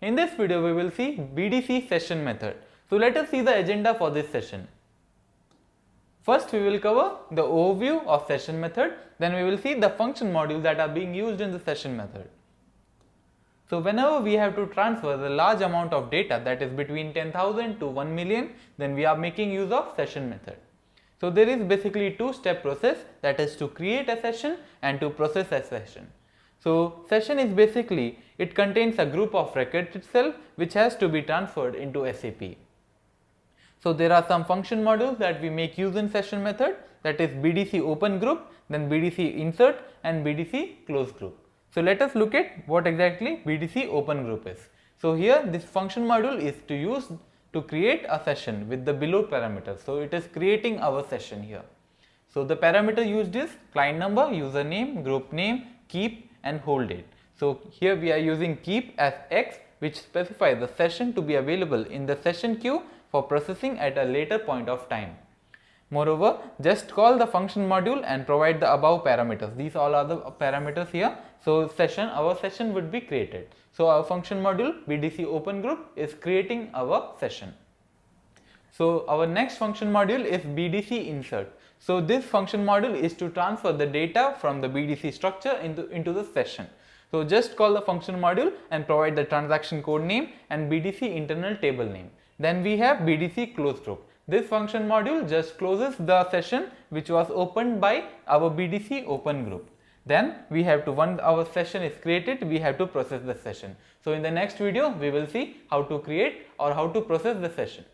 In this video we will see BDC session method. So let us see the agenda for this session. First we will cover the overview of session method, then we will see the function modules that are being used in the session method. So whenever we have to transfer the large amount of data, that is between 10,000 to 1 million, then we are making use of session method. So there is basically two-step process, that is to create a session and to process a session. So session is basically, it contains a group of records itself which has to be transferred into SAP. So there are some function modules that we make use in session method, that is BDC Open Group, then BDC Insert and BDC Close Group. So let us look at what exactly BDC Open Group is. So here this function module is to use to create a session with the below parameters. So it is creating our session here. So the parameter used is client number, username, group name, keep and hold date. So here we are using keep as X, which specifies the session to be available in the session queue for processing at a later point of time. Moreover, just call the function module and provide the above parameters. These all are the parameters here. So our session would be created. So our function module BDC Open Group is creating our session. So our next function module is BDC Insert. So this function module is to transfer the data from the BDC structure into the session. So just call the function module and provide the transaction code name and BDC internal table name. Then we have BDC Close Group. This function module just closes the session which was opened by our BDC Open Group. Then we have to, once our session is created, we have to process the session. So in the next video we will see how to create or how to process the session.